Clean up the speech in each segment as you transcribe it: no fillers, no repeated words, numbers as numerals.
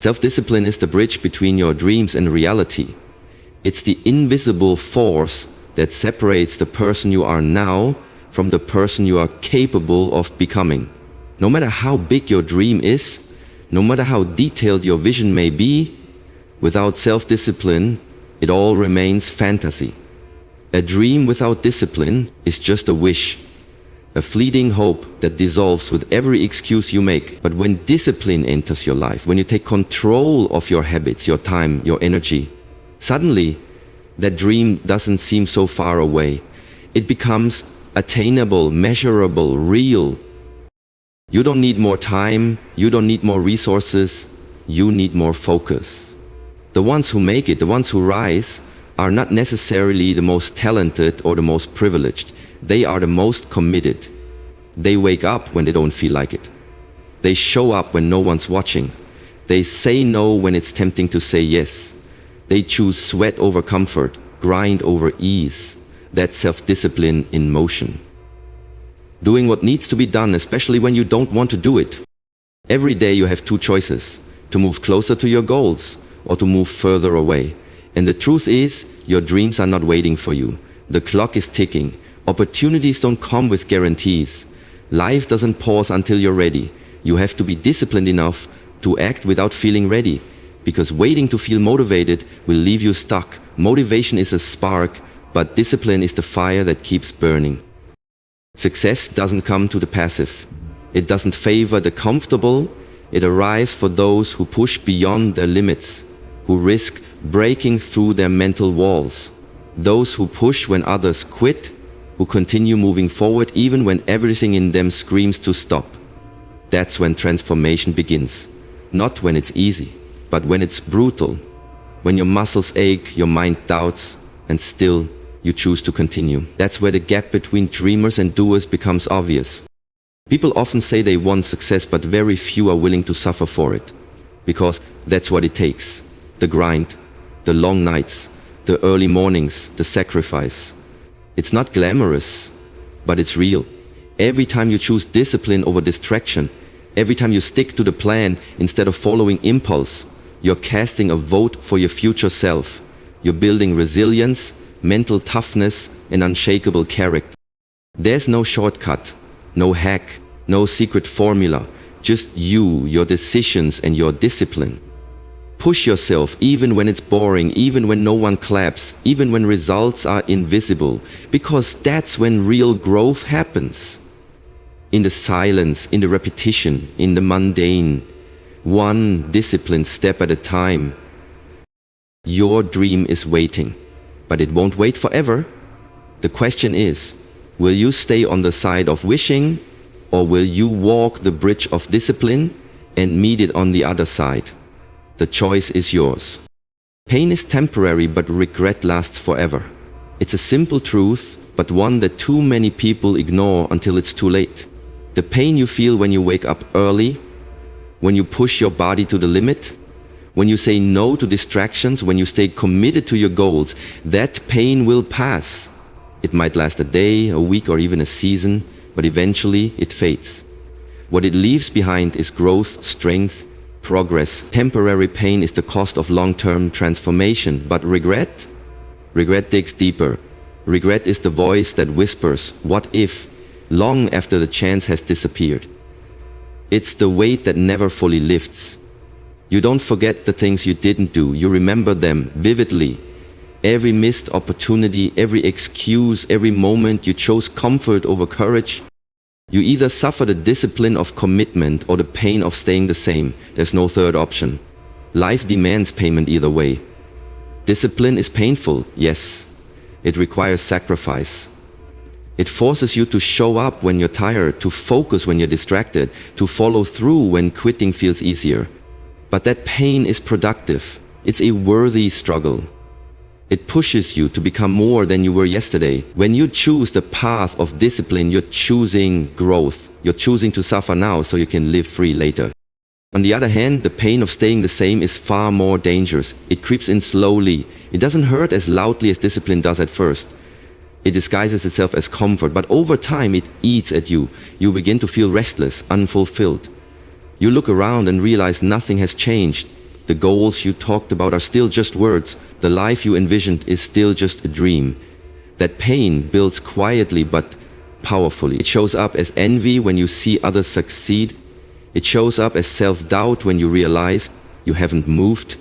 Self-discipline is the bridge between your dreams and reality. It's the invisible force that separates the person you are now from the person you are capable of becoming. No matter how big your dream is, no matter how detailed your vision may be, without self-discipline, it all remains fantasy. A dream without discipline is just a wish, a fleeting hope that dissolves with every excuse you make. But when discipline enters your life, when you take control of your habits, your time, your energy, suddenly that dream doesn't seem so far away. It becomes attainable, measurable, real. You don't need more time, you don't need more resources, you need more focus. The ones who make it, the ones who rise, are not necessarily the most talented or the most privileged. They are the most committed. They wake up when they don't feel like it. They show up when no one's watching. They say no when it's tempting to say yes. They choose sweat over comfort, grind over ease. That's self-discipline in motion. Doing what needs to be done, especially when you don't want to do it. Every day you have two choices: to move closer to your goals or to move further away. And the truth is, your dreams are not waiting for you. The clock is ticking. Opportunities don't come with guarantees. Life doesn't pause until you're ready. You have to be disciplined enough to act without feeling ready, because waiting to feel motivated will leave you stuck. Motivation is a spark, but discipline is the fire that keeps burning. Success doesn't come to the passive. It doesn't favor the comfortable. It arrives for those who push beyond their limits, who risk breaking through their mental walls, those who push when others quit, who continue moving forward even when everything in them screams to stop. That's when transformation begins. Not when it's easy, but when it's brutal. When your muscles ache, your mind doubts, and still you choose to continue. That's where the gap between dreamers and doers becomes obvious. People often say they want success, but very few are willing to suffer for it. Because that's what it takes. The grind, the long nights, the early mornings, the sacrifice. It's not glamorous, but it's real. Every time you choose discipline over distraction, every time you stick to the plan instead of following impulse, you're casting a vote for your future self. You're building resilience, mental toughness, and unshakable character. There's no shortcut, no hack, no secret formula, just you, your decisions, and your discipline. Push yourself even when it's boring, even when no one claps, even when results are invisible, because that's when real growth happens. In the silence, in the repetition, in the mundane, one disciplined step at a time. Your dream is waiting, but it won't wait forever. The question is, will you stay on the side of wishing, or will you walk the bridge of discipline and meet it on the other side? The choice is yours. Pain is temporary, but regret lasts forever. It's a simple truth, but one that too many people ignore until it's too late. The pain you feel when you wake up early, when you push your body to the limit, when you say no to distractions, when you stay committed to your goals, that pain will pass. It might last a day, a week, or even a season, but eventually it fades. What it leaves behind is growth, strength, progress. Temporary pain is the cost of long-term transformation, but regret? Regret digs deeper. Regret is the voice that whispers, "What if?" long after the chance has disappeared. It's the weight that never fully lifts. You don't forget the things you didn't do, you remember them vividly. Every missed opportunity, every excuse, every moment you chose comfort over courage. You either suffer the discipline of commitment or the pain of staying the same. There's no third option. Life demands payment either way. Discipline is painful, yes. It requires sacrifice. It forces you to show up when you're tired, to focus when you're distracted, to follow through when quitting feels easier. But that pain is productive. It's a worthy struggle. It pushes you to become more than you were yesterday. When you choose the path of discipline, you're choosing growth. You're choosing to suffer now so you can live free later. On the other hand, the pain of staying the same is far more dangerous. It creeps in slowly. It doesn't hurt as loudly as discipline does at first. It disguises itself as comfort, but over time it eats at you. You begin to feel restless, unfulfilled. You look around and realize nothing has changed, The goals you talked about are still just words. The life you envisioned is still just a dream. That pain builds quietly but powerfully. It shows up as envy when you see others succeed. It shows up as self-doubt when you realize you haven't moved.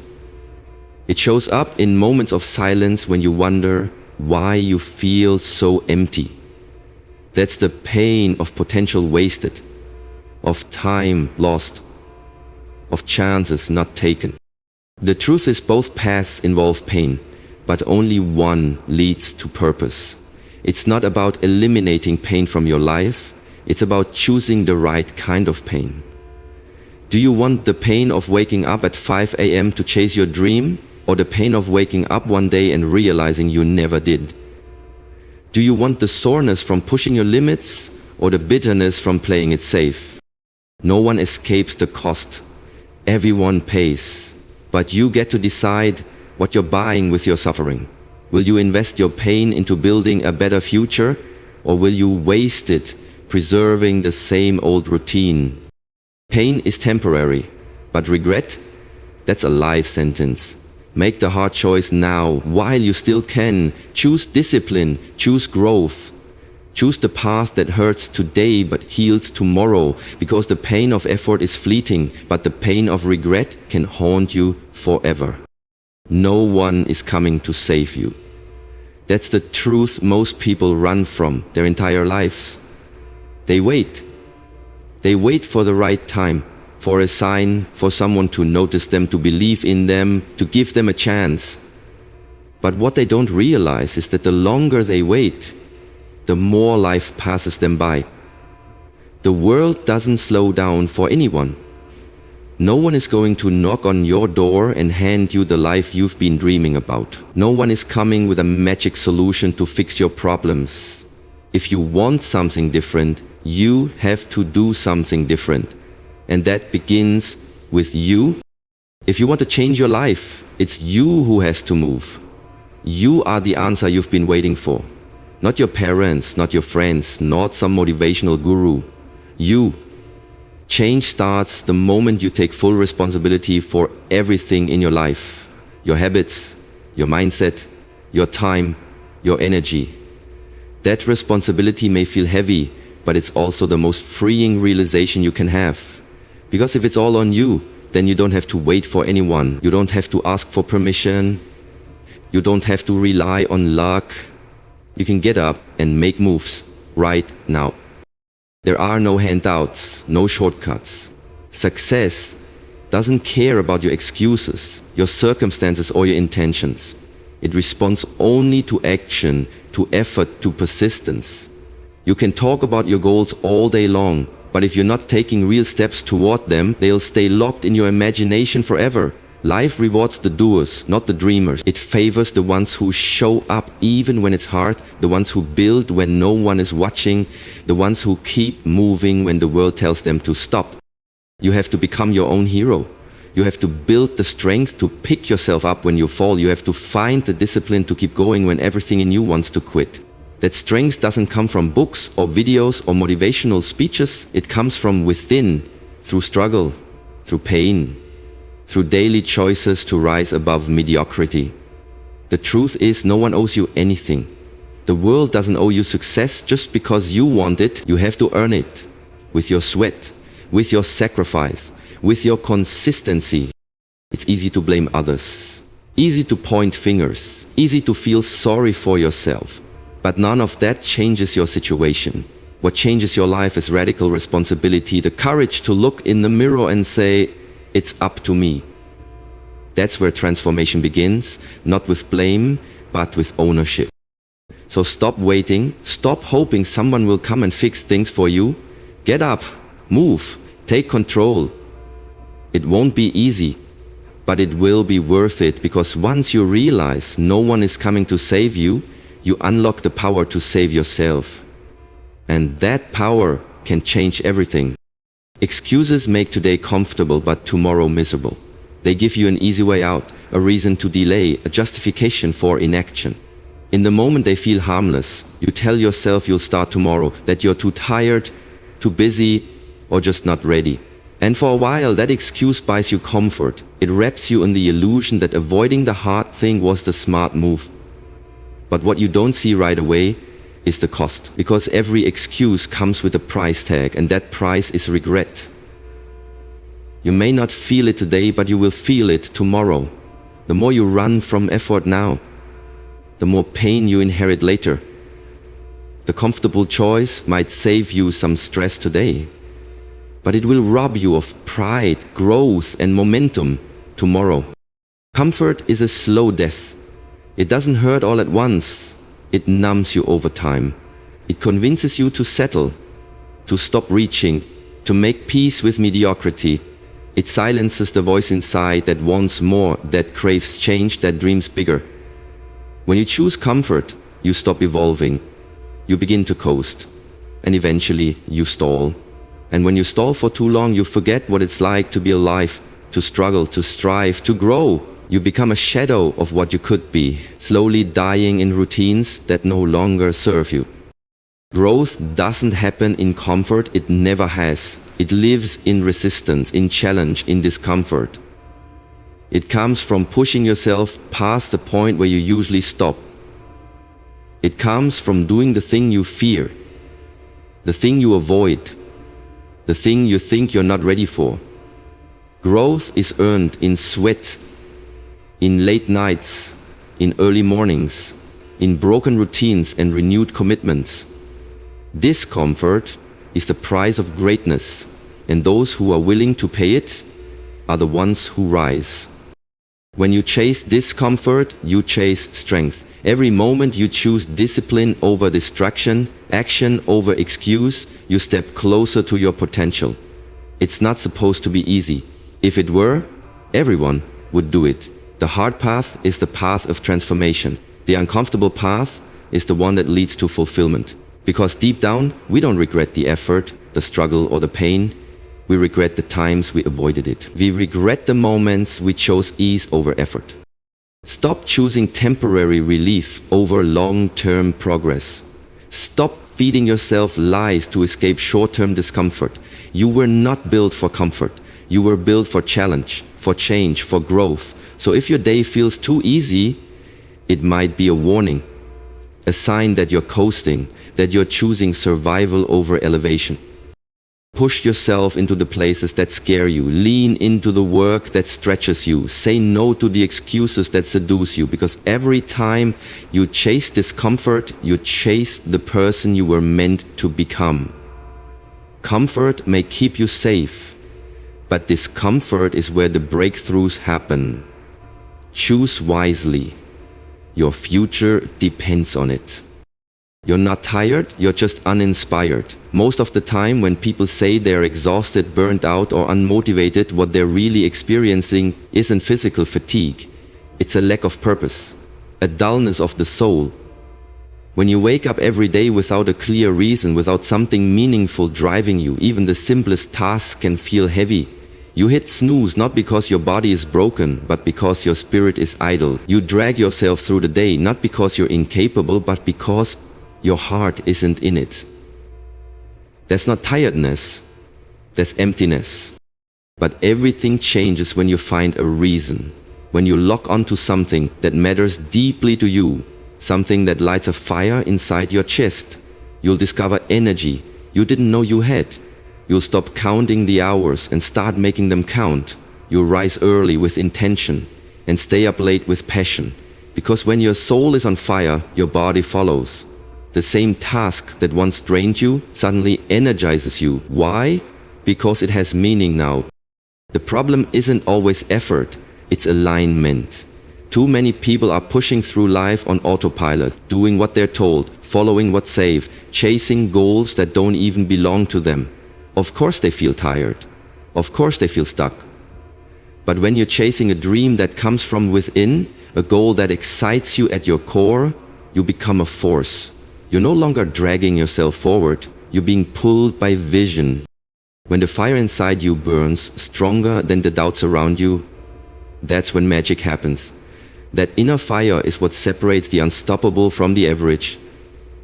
It shows up in moments of silence when you wonder why you feel so empty. That's the pain of potential wasted, of time lost, of chances not taken. The truth is both paths involve pain, but only one leads to purpose. It's not about eliminating pain from your life, it's about choosing the right kind of pain. Do you want the pain of waking up at 5 a.m. to chase your dream, or the pain of waking up one day and realizing you never did? Do you want the soreness from pushing your limits, or the bitterness from playing it safe? No one escapes the cost. Everyone pays. But you get to decide what you're buying with your suffering. Will you invest your pain into building a better future, or will you waste it preserving the same old routine? Pain is temporary, but regret? That's a life sentence. Make the hard choice now, while you still can. Choose discipline, choose growth. Choose the path that hurts today but heals tomorrow, because the pain of effort is fleeting, but the pain of regret can haunt you forever. No one is coming to save you. That's the truth most people run from their entire lives. They wait. They wait for the right time, for a sign, for someone to notice them, to believe in them, to give them a chance. But what they don't realize is that the longer they wait, the more life passes them by. The world doesn't slow down for anyone. No one is going to knock on your door and hand you the life you've been dreaming about. No one is coming with a magic solution to fix your problems. If you want something different, you have to do something different. And that begins with you. If you want to change your life, it's you who has to move. You are the answer you've been waiting for. Not your parents, not your friends, not some motivational guru. You. Change starts the moment you take full responsibility for everything in your life. Your habits, your mindset, your time, your energy. That responsibility may feel heavy, but it's also the most freeing realization you can have. Because if it's all on you, then you don't have to wait for anyone. You don't have to ask for permission. You don't have to rely on luck. You can get up and make moves right now. There are no handouts, no shortcuts. Success doesn't care about your excuses, your circumstances, or your intentions. It responds only to action, to effort, to persistence. You can talk about your goals all day long, but if you're not taking real steps toward them, they'll stay locked in your imagination forever. Life rewards the doers, not the dreamers. It favors the ones who show up even when it's hard, the ones who build when no one is watching, the ones who keep moving when the world tells them to stop. You have to become your own hero. You have to build the strength to pick yourself up when you fall. You have to find the discipline to keep going when everything in you wants to quit. That strength doesn't come from books or videos or motivational speeches. It comes from within, through struggle, through pain, through daily choices to rise above mediocrity. The truth is, no one owes you anything. The world doesn't owe you success just because you want it. You have to earn it with your sweat, with your sacrifice, with your consistency. It's easy to blame others, easy to point fingers, easy to feel sorry for yourself. But none of that changes your situation. What changes your life is radical responsibility, the courage to look in the mirror and say, "It's up to me." That's where transformation begins, not with blame, but with ownership. So stop waiting, stop hoping someone will come and fix things for you. Get up, move, take control. It won't be easy, but it will be worth it, because once you realize no one is coming to save you, you unlock the power to save yourself. And that power can change everything. Excuses make today comfortable but tomorrow miserable. They give you an easy way out, a reason to delay, a justification for inaction. In the moment they feel harmless. You tell yourself you'll start tomorrow, that you're too tired, too busy, or just not ready. And for a while, that excuse buys you comfort. It wraps you in the illusion that avoiding the hard thing was the smart move. But what you don't see right away is the cost. Because every excuse comes with a price tag, and that price is regret. You may not feel it today, but you will feel it tomorrow. The more you run from effort now, the more pain you inherit later. The comfortable choice might save you some stress today, but it will rob you of pride, growth, and momentum tomorrow. Comfort is a slow death. It doesn't hurt all at once. It numbs you over time. It convinces you to settle, to stop reaching, to make peace with mediocrity. It silences the voice inside that wants more, that craves change, that dreams bigger. When you choose comfort, you stop evolving. You begin to coast, and eventually you stall. And when you stall for too long, you forget what it's like to be alive, to struggle, to strive, to grow. You become a shadow of what you could be, slowly dying in routines that no longer serve you. Growth doesn't happen in comfort, it never has. It lives in resistance, in challenge, in discomfort. It comes from pushing yourself past the point where you usually stop. It comes from doing the thing you fear, the thing you avoid, the thing you think you're not ready for. Growth is earned in sweat, in late nights, in early mornings, in broken routines and renewed commitments. Discomfort is the price of greatness, and those who are willing to pay it are the ones who rise. When you chase discomfort, you chase strength. Every moment you choose discipline over distraction, action over excuse, you step closer to your potential. It's not supposed to be easy. If it were, everyone would do it. The hard path is the path of transformation. The uncomfortable path is the one that leads to fulfillment. Because deep down, we don't regret the effort, the struggle, or the pain. We regret the times we avoided it. We regret the moments we chose ease over effort. Stop choosing temporary relief over long-term progress. Stop feeding yourself lies to escape short-term discomfort. You were not built for comfort. You were built for challenge, for change, for growth. So if your day feels too easy, it might be a warning, a sign that you're coasting, that you're choosing survival over elevation. Push yourself into the places that scare you. Lean into the work that stretches you. Say no to the excuses that seduce you, because every time you chase discomfort, you chase the person you were meant to become. Comfort may keep you safe, but discomfort is where the breakthroughs happen. Choose wisely. Your future depends on it. You're not tired, you're just uninspired. Most of the time when people say they're exhausted, burnt out, or unmotivated, what they're really experiencing isn't physical fatigue. It's a lack of purpose, a dullness of the soul. When you wake up every day without a clear reason, without something meaningful driving you, even the simplest tasks can feel heavy. You hit snooze not because your body is broken, but because your spirit is idle. You drag yourself through the day not because you're incapable, but because your heart isn't in it. That's not tiredness, that's emptiness. But everything changes when you find a reason, when you lock onto something that matters deeply to you, something that lights a fire inside your chest. You'll discover energy you didn't know you had. You'll stop counting the hours and start making them count. You'll rise early with intention and stay up late with passion. Because when your soul is on fire, your body follows. The same task that once drained you suddenly energizes you. Why? Because it has meaning now. The problem isn't always effort, it's alignment. Too many people are pushing through life on autopilot, doing what they're told, following what's safe, chasing goals that don't even belong to them. Of course they feel tired. Of course they feel stuck. But when you're chasing a dream that comes from within, a goal that excites you at your core, you become a force. You're no longer dragging yourself forward, you're being pulled by vision. When the fire inside you burns stronger than the doubts around you, that's when magic happens. That inner fire is what separates the unstoppable from the average.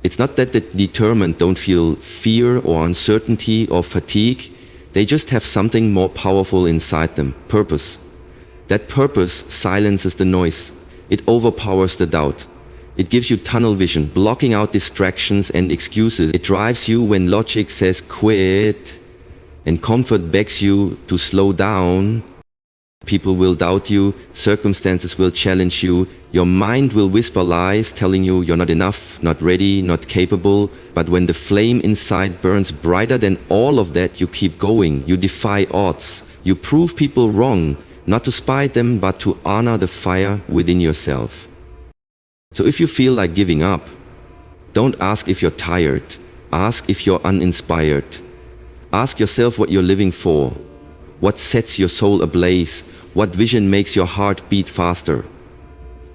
It's not that the determined don't feel fear or uncertainty or fatigue. They just have something more powerful inside them, purpose. That purpose silences the noise. It overpowers the doubt. It gives you tunnel vision, blocking out distractions and excuses. It drives you when logic says quit, and comfort begs you to slow down. People will doubt you, circumstances will challenge you, your mind will whisper lies telling you you're not enough, not ready, not capable. But when the flame inside burns brighter than all of that, you keep going, you defy odds, you prove people wrong, not to spite them, but to honor the fire within yourself. So if you feel like giving up, don't ask if you're tired, ask if you're uninspired. Ask yourself what you're living for, what sets your soul ablaze, what vision makes your heart beat faster.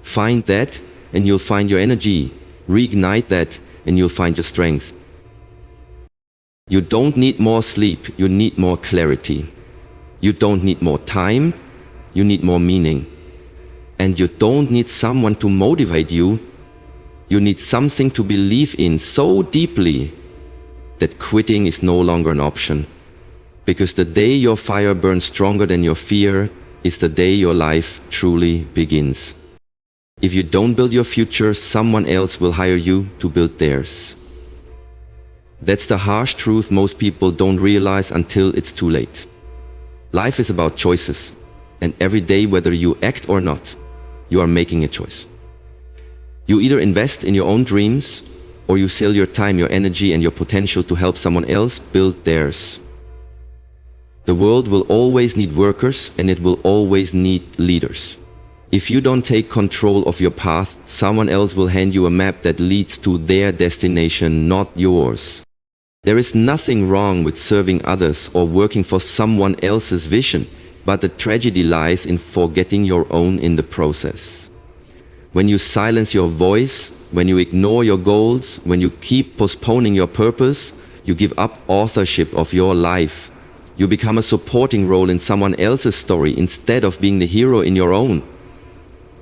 Find that and you'll find your energy. Reignite that and you'll find your strength. You don't need more sleep, you need more clarity. You don't need more time, you need more meaning. And you don't need someone to motivate you, you need something to believe in so deeply that quitting is no longer an option. Because the day your fire burns stronger than your fear is the day your life truly begins. If you don't build your future, someone else will hire you to build theirs. That's the harsh truth most people don't realize until it's too late. Life is about choices, and every day, whether you act or not, you are making a choice. You either invest in your own dreams, or you sell your time, your energy, and your potential to help someone else build theirs. The world will always need workers, and it will always need leaders. If you don't take control of your path, someone else will hand you a map that leads to their destination, not yours. There is nothing wrong with serving others or working for someone else's vision, but the tragedy lies in forgetting your own in the process. When you silence your voice, when you ignore your goals, when you keep postponing your purpose, you give up authorship of your life. You become a supporting role in someone else's story instead of being the hero in your own.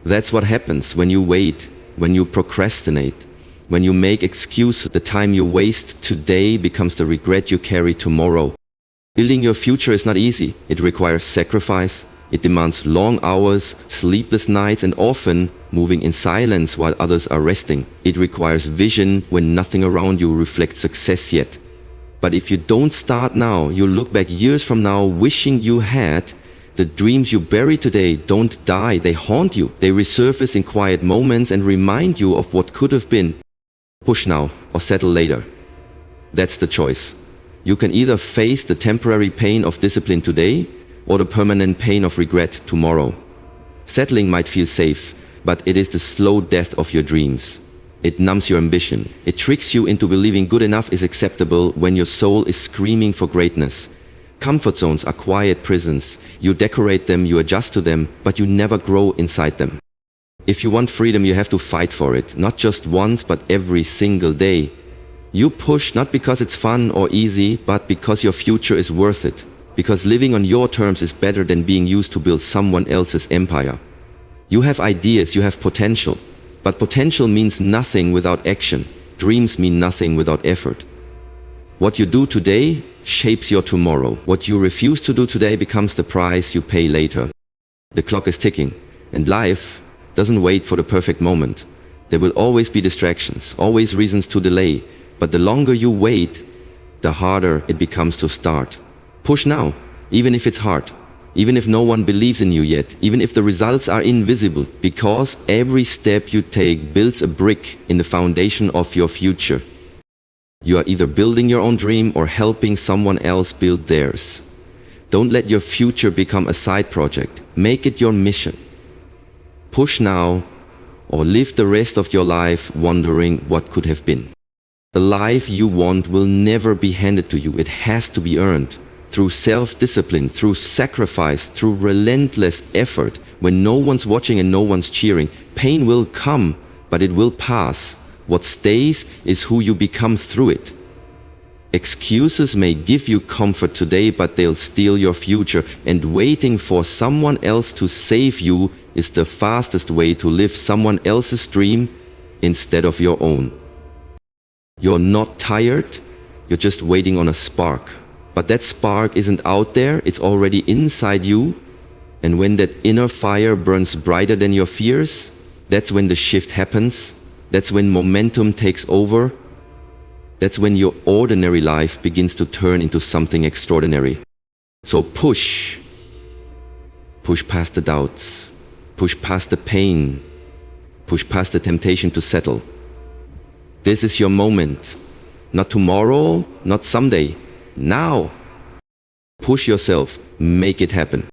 That's what happens when you wait, when you procrastinate, when you make excuses. The time you waste today becomes the regret you carry tomorrow. Building your future is not easy. It requires sacrifice. It demands long hours, sleepless nights, and often moving in silence while others are resting. It requires vision when nothing around you reflects success yet. But if you don't start now, you'll look back years from now wishing you had. The dreams you bury today don't die, they haunt you. They resurface in quiet moments and remind you of what could have been. Push now or settle later. That's the choice. You can either face the temporary pain of discipline today or the permanent pain of regret tomorrow. Settling might feel safe, but it is the slow death of your dreams. It numbs your ambition. It tricks you into believing good enough is acceptable when your soul is screaming for greatness. Comfort zones are quiet prisons. You decorate them, you adjust to them, but you never grow inside them. If you want freedom, you have to fight for it, not just once, but every single day. You push not because it's fun or easy, but because your future is worth it. Because living on your terms is better than being used to build someone else's empire. You have ideas, you have potential. But potential means nothing without action. Dreams mean nothing without effort. What you do today shapes your tomorrow. What you refuse to do today becomes the price you pay later. The clock is ticking, and life doesn't wait for the perfect moment. There will always be distractions, always reasons to delay. But the longer you wait, the harder it becomes to start. Push now, even if it's hard. Even if no one believes in you yet, even if the results are invisible, because every step you take builds a brick in the foundation of your future. You are either building your own dream or helping someone else build theirs. Don't let your future become a side project. Make it your mission. Push now, or live the rest of your life wondering what could have been. The life you want will never be handed to you. It has to be earned. Through self-discipline, through sacrifice, through relentless effort. When no one's watching and no one's cheering, pain will come, but it will pass. What stays is who you become through it. Excuses may give you comfort today, but they'll steal your future, and waiting for someone else to save you is the fastest way to live someone else's dream instead of your own. You're not tired, you're just waiting on a spark. But that spark isn't out there, it's already inside you. And when that inner fire burns brighter than your fears, that's when the shift happens. That's when momentum takes over. That's when your ordinary life begins to turn into something extraordinary. So push. Push past the doubts. Push past the pain. Push past the temptation to settle. This is your moment. Not tomorrow, not someday. Now. Push yourself. Make it happen.